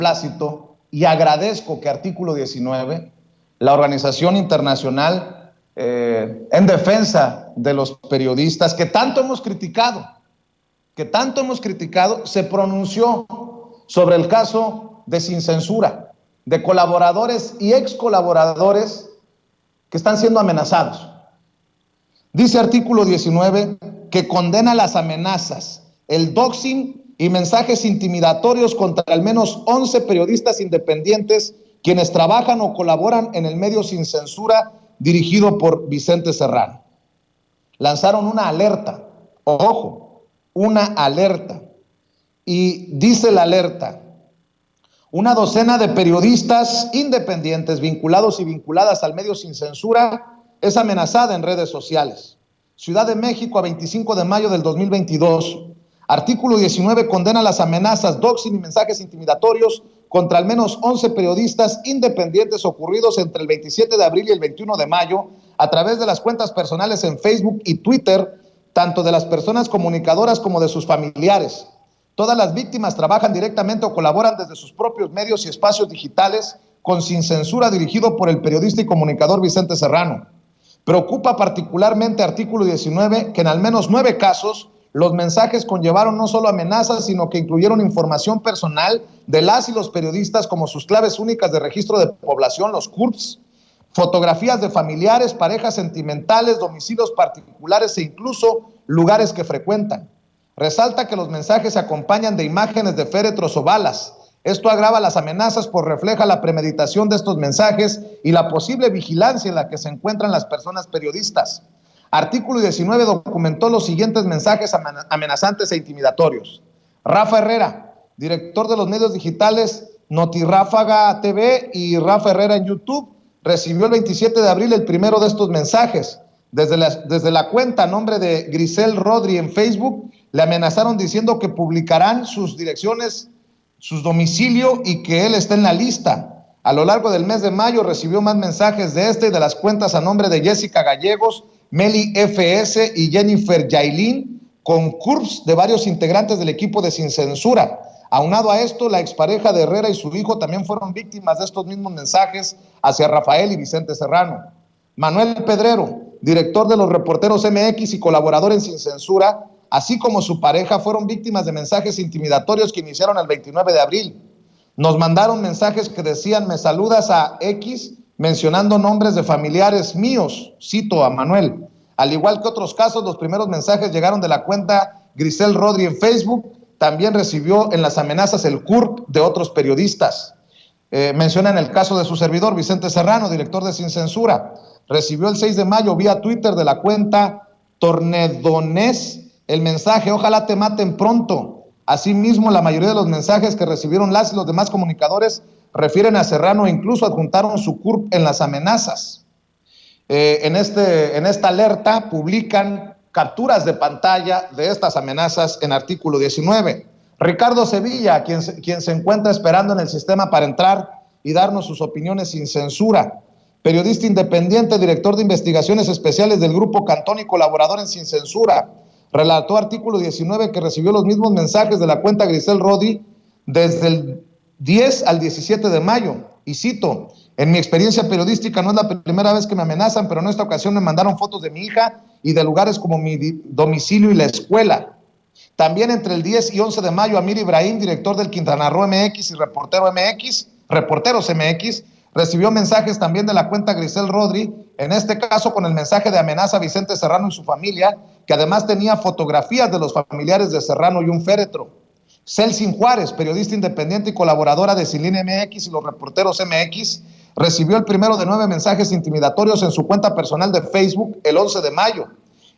beneplácito y agradezco que Artículo 19, la organización internacional en defensa de los periodistas que tanto hemos criticado, se pronunció sobre el caso de Sin Censura, de colaboradores y ex colaboradores que están siendo amenazados. Dice Artículo 19 que condena las amenazas, el doxing y mensajes intimidatorios contra al menos 11 periodistas independientes quienes trabajan o colaboran en el medio Sin Censura dirigido por Vicente Serrano. Lanzaron una alerta, ojo, una alerta, y dice la alerta: una docena de periodistas independientes vinculados y vinculadas al medio Sin Censura es amenazada en redes sociales. Ciudad de México, a 25 de mayo del 2022. Artículo 19 condena las amenazas, doxing y mensajes intimidatorios contra al menos 11 periodistas independientes ocurridos entre el 27 de abril y el 21 de mayo a través de las cuentas personales en Facebook y Twitter, tanto de las personas comunicadoras como de sus familiares. Todas las víctimas trabajan directamente o colaboran desde sus propios medios y espacios digitales con Sin Censura, dirigido por el periodista y comunicador Vicente Serrano. Preocupa particularmente Artículo 19 que en al menos 9 casos los mensajes conllevaron no solo amenazas, sino que incluyeron información personal de las y los periodistas, como sus claves únicas de registro de población, los CURPS, fotografías de familiares, parejas sentimentales, domicilios particulares e incluso lugares que frecuentan. Resalta que los mensajes se acompañan de imágenes de féretros o balas. Esto agrava las amenazas, pues refleja la premeditación de estos mensajes y la posible vigilancia en la que se encuentran las personas periodistas. Artículo 19 documentó los siguientes mensajes amenazantes e intimidatorios. Rafa Herrera, director de los medios digitales Notiráfaga TV y Rafa Herrera en YouTube, recibió el 27 de abril el primero de estos mensajes. Desde la cuenta a nombre de Grisel Rodri en Facebook, le amenazaron diciendo que publicarán sus direcciones, su domicilio y que él está en la lista. A lo largo del mes de mayo recibió más mensajes de y de las cuentas a nombre de Jessica Gallegos, Meli FS y Jennifer Yailin, con CURPS de varios integrantes del equipo de Sin Censura. Aunado a esto, la expareja de Herrera y su hijo también fueron víctimas de estos mismos mensajes hacia Rafael y Vicente Serrano. Manuel Pedrero, director de los Reporteros MX y colaborador en Sin Censura, así como su pareja, fueron víctimas de mensajes intimidatorios que iniciaron el 29 de abril. Nos mandaron mensajes que decían: me saludas a X, mencionando nombres de familiares míos, cito a Manuel. Al igual que otros casos, los primeros mensajes llegaron de la cuenta Grisel Rodri en Facebook. También recibió en las amenazas el CURP de otros periodistas. Mencionan el caso de su servidor, Vicente Serrano, director de Sin Censura. Recibió el 6 de mayo vía Twitter de la cuenta Tornedonés el mensaje: ojalá te maten pronto. Asimismo, la mayoría de los mensajes que recibieron las y los demás comunicadores refieren a Serrano e incluso adjuntaron su CURP en las amenazas. En esta alerta publican capturas de pantalla de estas amenazas en Artículo 19. Ricardo Sevilla, quien se encuentra esperando en el sistema para entrar y darnos sus opiniones sin censura. Periodista independiente, director de investigaciones especiales del Grupo Cantón y colaborador en Sin Censura. Relató Artículo 19 que recibió los mismos mensajes de la cuenta Grisel Rodri desde el 10 al 17 de mayo. Y cito: en mi experiencia periodística no es la primera vez que me amenazan, pero en esta ocasión me mandaron fotos de mi hija y de lugares como mi domicilio y la escuela. También entre el 10 y 11 de mayo, Amir Ibrahim, director del Quintana Roo MX y Reporteros MX, recibió mensajes también de la cuenta Grisel Rodri, en este caso con el mensaje de amenaza a Vicente Serrano y su familia, que además tenía fotografías de los familiares de Serrano y un féretro. Celsin Juárez, periodista independiente y colaboradora de Sin Línea MX y los Reporteros MX, recibió el primero de 9 mensajes intimidatorios en su cuenta personal de Facebook el 11 de mayo.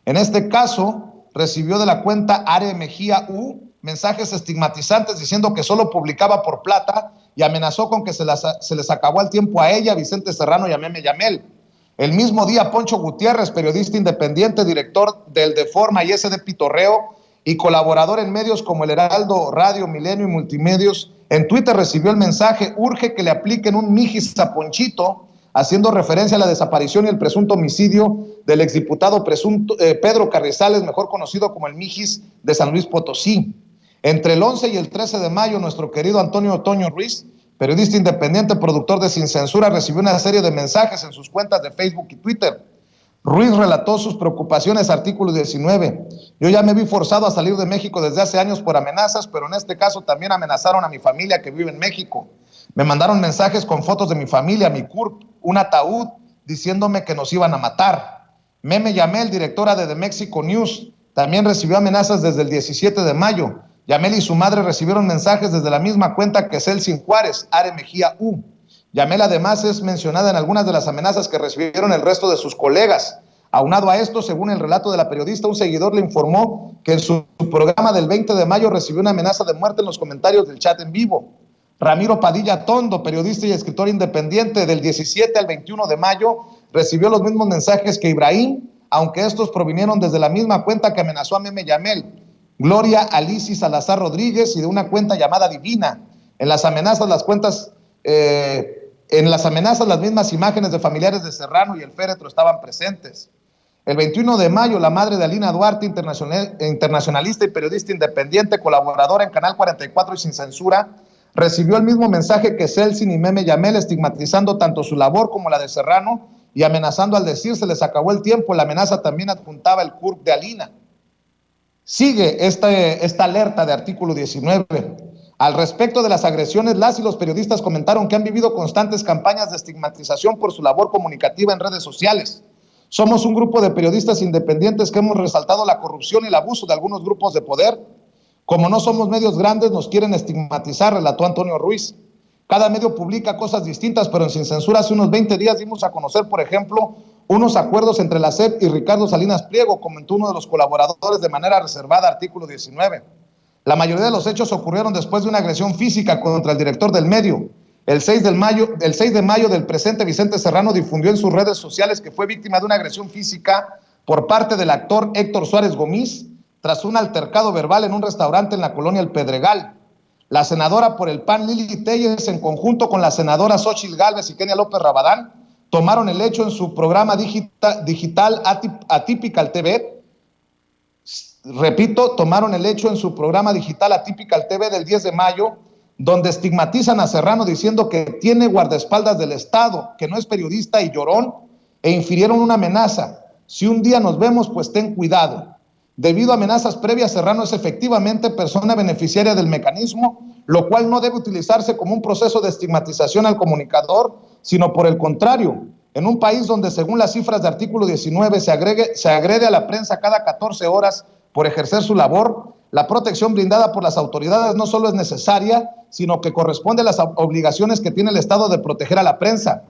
En este caso, recibió de la cuenta Are Mejía U mensajes estigmatizantes diciendo que solo publicaba por plata y amenazó con que se les acabó el tiempo a ella, Vicente Serrano y a Meme Yamel. El mismo día, Poncho Gutiérrez, periodista independiente, director del Deforma y SD Pitorreo y colaborador en medios como El Heraldo, Radio, Milenio y Multimedios, en Twitter recibió el mensaje: urge que le apliquen un mijis a Ponchito, haciendo referencia a la desaparición y el presunto homicidio del exdiputado Pedro Carrizales, mejor conocido como el Mijis de San Luis Potosí. Entre el 11 y el 13 de mayo, nuestro querido Antonio Otoño Ruiz periodista independiente, productor de Sin Censura, recibió una serie de mensajes en sus cuentas de Facebook y Twitter. Ruiz relató sus preocupaciones, artículo 19. Yo ya me vi forzado a salir de México desde hace años por amenazas, pero en este caso también amenazaron a mi familia que vive en México. Me mandaron mensajes con fotos de mi familia, mi CURP, un ataúd, diciéndome que nos iban a matar. Meme Yamel, directora de The Mexico News, también recibió amenazas desde el 17 de mayo. Yamel y su madre recibieron mensajes desde la misma cuenta que Celsin Juárez, Are Mejía U. Yamel además es mencionada en algunas de las amenazas que recibieron el resto de sus colegas. Aunado a esto, según el relato de la periodista, un seguidor le informó que en su programa del 20 de mayo recibió una amenaza de muerte en los comentarios del chat en vivo. Ramiro Padilla Tondo, periodista y escritor independiente, del 17 al 21 de mayo, recibió los mismos mensajes que Ibrahim, aunque estos provinieron desde la misma cuenta que amenazó a Meme Yamel, Gloria Alicia Salazar Rodríguez, y de una cuenta llamada Divina. En las amenazas, las mismas imágenes de familiares de Serrano y el féretro estaban presentes. El 21 de mayo, la madre de Alina Duarte, internacionalista y periodista independiente, colaboradora en Canal 44 y Sin Censura, recibió el mismo mensaje que Celsin y Meme Yamel, estigmatizando tanto su labor como la de Serrano y amenazando al decir se les acabó el tiempo. La amenaza también adjuntaba el CURP de Alina. Sigue esta alerta de artículo 19. Al respecto de las agresiones, las y los periodistas comentaron que han vivido constantes campañas de estigmatización por su labor comunicativa en redes sociales. Somos un grupo de periodistas independientes que hemos resaltado la corrupción y el abuso de algunos grupos de poder. Como no somos medios grandes, nos quieren estigmatizar, relató Antonio Ruiz. Cada medio publica cosas distintas, pero en Sin Censura hace unos 20 días dimos a conocer, por ejemplo, unos acuerdos entre la SEP y Ricardo Salinas Pliego, comentó uno de los colaboradores de manera reservada, artículo 19. La mayoría de los hechos ocurrieron después de una agresión física contra el director del medio. El 6 de mayo del presente, Vicente Serrano difundió en sus redes sociales que fue víctima de una agresión física por parte del actor Héctor Suárez Gómez tras un altercado verbal en un restaurante en la colonia El Pedregal. La senadora por el PAN, Lili Telles, en conjunto con las senadoras Xóchitl Gálvez y Kenia López Rabadán, tomaron el hecho en su programa digital Atypical TV. Repito, tomaron el hecho en su programa digital Atypical TV del 10 de mayo, donde estigmatizan a Serrano diciendo que tiene guardaespaldas del Estado, que no es periodista y llorón, e infirieron una amenaza. Si un día nos vemos, pues ten cuidado. Debido a amenazas previas, Serrano es efectivamente persona beneficiaria del mecanismo, lo cual no debe utilizarse como un proceso de estigmatización al comunicador, sino por el contrario, en un país donde, según las cifras de artículo 19, se agrede a la prensa cada 14 horas por ejercer su labor, la protección brindada por las autoridades no solo es necesaria, sino que corresponde a las obligaciones que tiene el Estado de proteger a la prensa.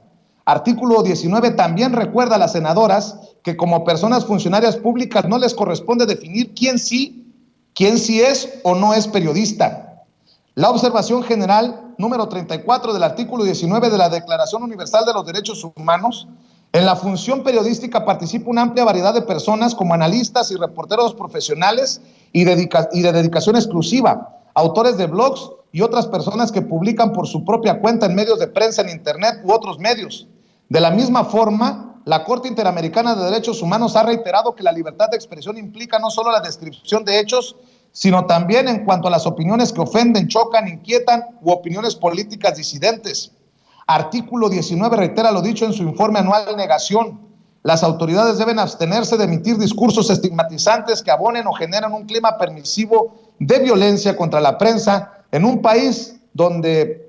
Artículo 19 también recuerda a las senadoras que como personas funcionarias públicas no les corresponde definir quién sí es o no es periodista. La observación general número 34 del artículo 19 de la Declaración Universal de los Derechos Humanos: en la función periodística participa una amplia variedad de personas como analistas y reporteros profesionales y de dedicación exclusiva, autores de blogs y otras personas que publican por su propia cuenta en medios de prensa, en internet u otros medios. De la misma forma, la Corte Interamericana de Derechos Humanos ha reiterado que la libertad de expresión implica no solo la descripción de hechos, sino también en cuanto a las opiniones que ofenden, chocan, inquietan u opiniones políticas disidentes. Artículo 19 reitera lo dicho en su informe anual de negación. Las autoridades deben abstenerse de emitir discursos estigmatizantes que abonen o generen un clima permisivo de violencia contra la prensa en un país donde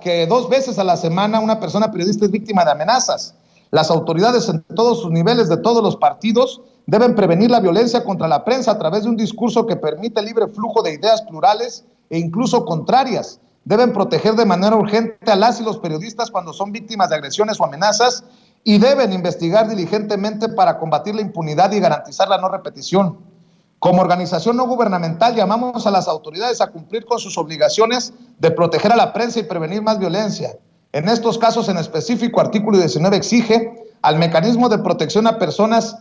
que 2 veces a la semana una persona periodista es víctima de amenazas. Las autoridades en todos sus niveles, de todos los partidos, deben prevenir la violencia contra la prensa a través de un discurso que permite el libre flujo de ideas plurales e incluso contrarias. Deben proteger de manera urgente a las y los periodistas cuando son víctimas de agresiones o amenazas y deben investigar diligentemente para combatir la impunidad y garantizar la no repetición. Como organización no gubernamental, llamamos a las autoridades a cumplir con sus obligaciones de proteger a la prensa y prevenir más violencia. En estos casos en específico, artículo 19 exige al mecanismo de protección a personas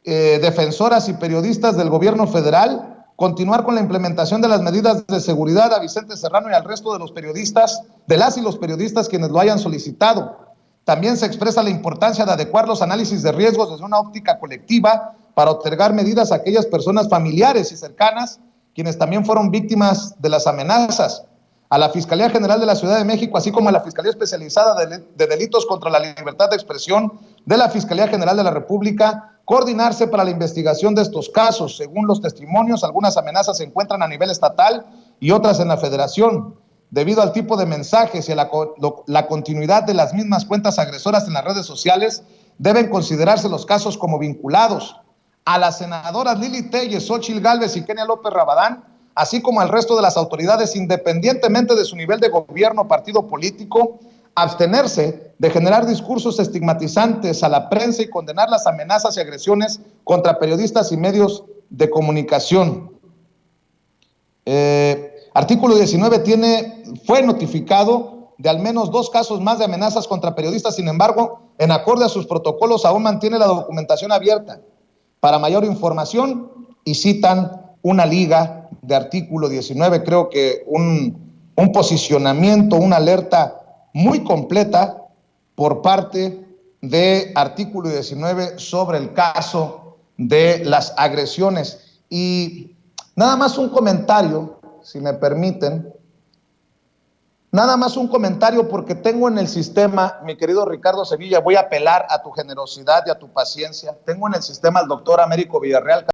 defensoras y periodistas del gobierno federal continuar con la implementación de las medidas de seguridad a Vicente Serrano y al resto de los periodistas, de las y los periodistas quienes lo hayan solicitado. También se expresa la importancia de adecuar los análisis de riesgos desde una óptica colectiva para otorgar medidas a aquellas personas familiares y cercanas quienes también fueron víctimas de las amenazas. a la Fiscalía General de la Ciudad de México, así como a la Fiscalía Especializada de Delitos contra la Libertad de Expresión de la Fiscalía General de la República, coordinarse para la investigación de estos casos. Según los testimonios, algunas amenazas se encuentran a nivel estatal y otras en la Federación. Debido al tipo de mensajes y a la continuidad de las mismas cuentas agresoras en las redes sociales, deben considerarse los casos como vinculados a las senadoras Lili Telles, Xóchitl Gálvez y Kenia López Rabadán, así como al resto de las autoridades, independientemente de su nivel de gobierno o partido político, abstenerse de generar discursos estigmatizantes a la prensa y condenar las amenazas y agresiones contra periodistas y medios de comunicación. Artículo 19 fue notificado de al menos 2 casos más de amenazas contra periodistas. Sin embargo, en acorde a sus protocolos, aún mantiene la documentación abierta para mayor información y citan una liga de artículo 19. Creo que un posicionamiento, una alerta muy completa por parte de artículo 19 sobre el caso de las agresiones. Y nada más un comentario, si me permiten, nada más un comentario, porque tengo en el sistema, mi querido Ricardo Sevilla, voy a apelar a tu generosidad y a tu paciencia, tengo en el sistema al doctor Américo Villarreal